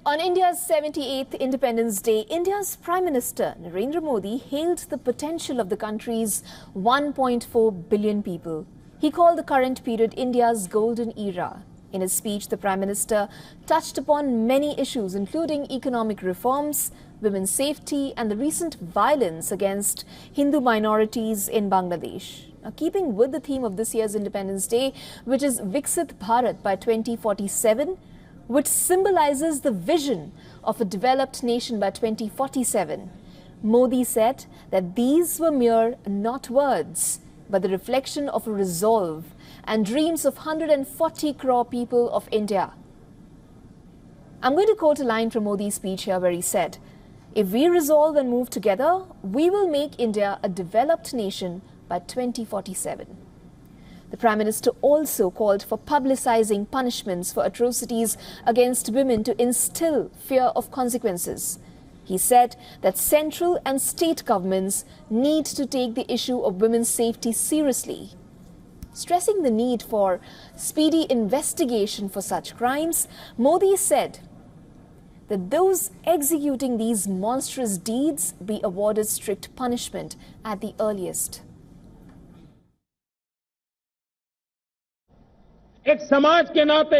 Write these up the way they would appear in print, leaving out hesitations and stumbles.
On India's 78th Independence Day, India's Prime Minister Narendra Modi hailed the potential of the country's 1.4 billion people. He called the current period India's golden era. In his speech, the Prime Minister touched upon many issues, including economic reforms, women's safety, and the recent violence against Hindu minorities in Bangladesh. Now, keeping with the theme of this year's Independence Day, which is Viksit Bharat by 2047, which symbolizes the vision of a developed nation by 2047. Modi said that these were mere not words, but the reflection of a resolve and dreams of 140 crore people of India. I'm going to quote a line from Modi's speech here where he said, "If we resolve and move together, we will make India a developed nation by 2047. The Prime Minister also called for publicizing punishments for atrocities against women to instill fear of consequences. He said that central and state governments need to take the issue of women's safety seriously. Stressing the need for speedy investigation for such crimes, Modi said that those executing these monstrous deeds be awarded strict punishment at the earliest. एक समाज के नाते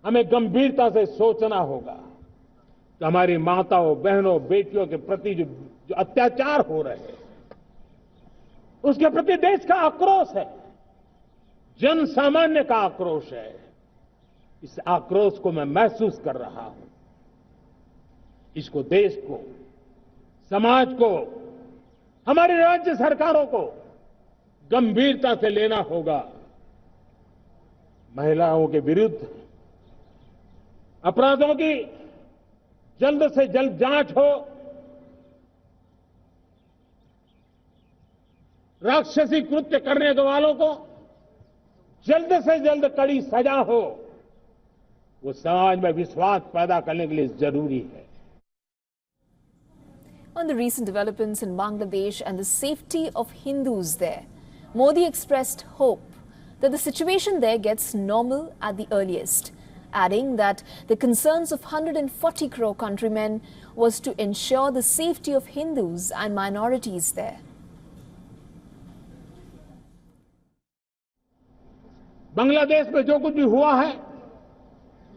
हमें गंभीरता से सोचना होगा कि हमारी माताओं, बहनों, बेटियों के प्रति जो अत्याचार हो रहे हैं, उसके प्रति देश का आक्रोश है, जन सामान्य का आक्रोश है। इस आक्रोश को मैं महसूस कर रहा हूं। इसको देश को, समाज को, हमारी राज्य सरकारों को गंभीरता से लेना होगा। महिलाओं के विरुद्ध अपराधों की जल्द से जल्द जांच हो, राक्षसी कृत्य करने वालों को जल्द से जल्द कड़ी सजा हो, वो समाज में विश्वास पैदा करने के लिए जरूरी है। On the recent developments in Bangladesh and the safety of Hindus there, Modi expressed hope that the situation there gets normal at the earliest, adding that the concerns of 140 crore countrymen was to ensure the safety of Hindus and minorities there. Bangladesh में जो कुछ भी हुआ है,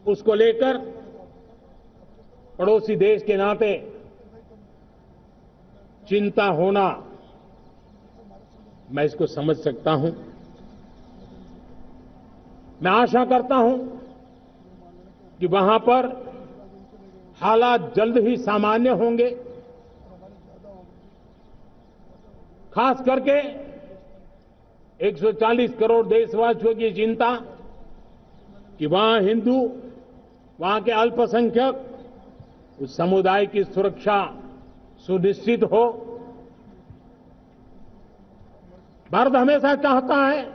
उसको लेकर पड़ोसी देश के नाते चिंता होना, मैं इसको समझ सकता हूं। मैं आशा करता हूं कि वहां पर हालात जल्द ही सामान्य होंगे। खास करके 140 करोड़ देशवासियों की चिंता कि वहां हिंदू, वहां के अल्पसंख्यक, उस समुदाय की सुरक्षा सुनिश्चित हो। भारत हमेशा चाहता है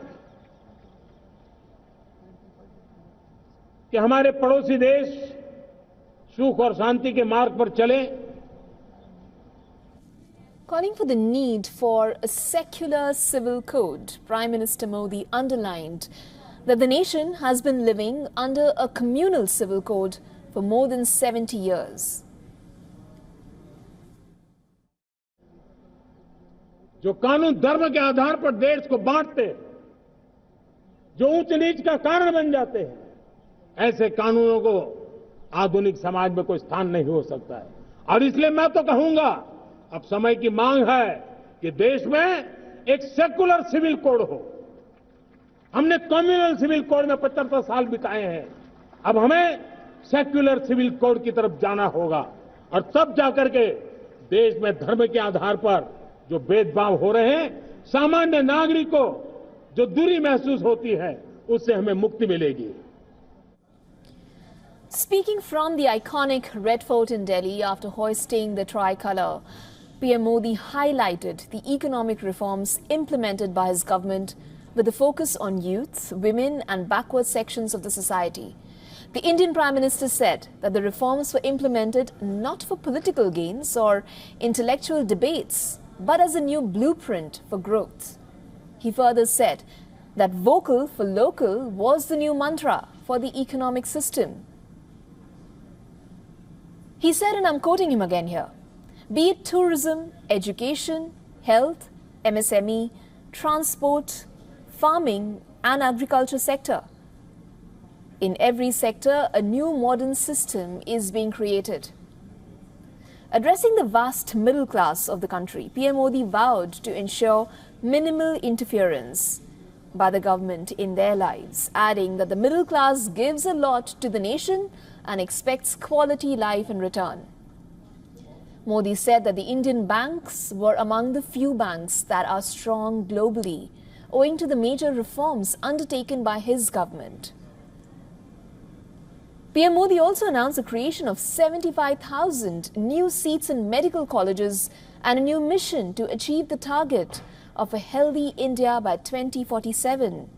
कि हमारे पड़ोसी देश सुख और शांति के मार्ग पर चले। Calling for the need for a secular civil code, Prime Minister Modi underlined that the nation has been living under a communal civil code for more than 70 years. जो कानून धर्म के आधार पर देश को बांटते, जो ऊंच नीच का कारण बन जाते हैं, ऐसे कानूनों को आधुनिक समाज में कोई स्थान नहीं हो सकता है। और इसलिए मैं तो कहूंगा, अब समय की मांग है कि देश में एक सेकुलर सिविल कोड हो। हमने कम्युनल सिविल कोड में 75 साल बिताए हैं, अब हमें सेक्युलर सिविल कोड की तरफ जाना होगा। और तब जाकर के देश में धर्म के आधार पर जो भेदभाव हो रहे हैं, सामान्य नागरिक को जो दूरी महसूस होती है, उससे हमें मुक्ति मिलेगी। Speaking from the iconic Red Fort in Delhi after hoisting the tricolour, PM Modi highlighted the economic reforms implemented by his government with a focus on youth, women and backward sections of the society. The Indian Prime Minister said that the reforms were implemented not for political gains or intellectual debates, but as a new blueprint for growth. He further said that vocal for local was the new mantra for the economic system. He said, and I'm quoting him again here, be it tourism, education, health, MSME, transport, farming and agriculture sector. In every sector, a new modern system is being created. Addressing the vast middle class of the country, PM Modi vowed to ensure minimal interference by the government in their lives, adding that the middle class gives a lot to the nation and expects quality life in return. Modi said that the Indian banks were among the few banks that are strong globally, owing to the major reforms undertaken by his government. PM Modi also announced the creation of 75,000 new seats in medical colleges and a new mission to achieve the target of a healthy India by 2047.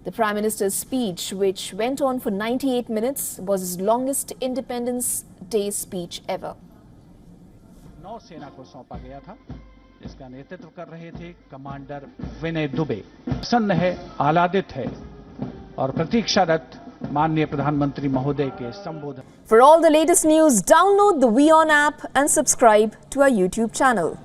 The Prime Minister's speech, which went on for 98 minutes, was his longest Independence Day speech ever. नौसेना को सौंपा गया था, जिसका नेतृत्व कर रहे थे कमांडर विनय दुबे। प्रसन्न है, आह्लादित है और प्रतीक्षारत माननीय प्रधानमंत्री महोदय के संबोधन। For all the latest news, download the WION app and subscribe to our YouTube channel.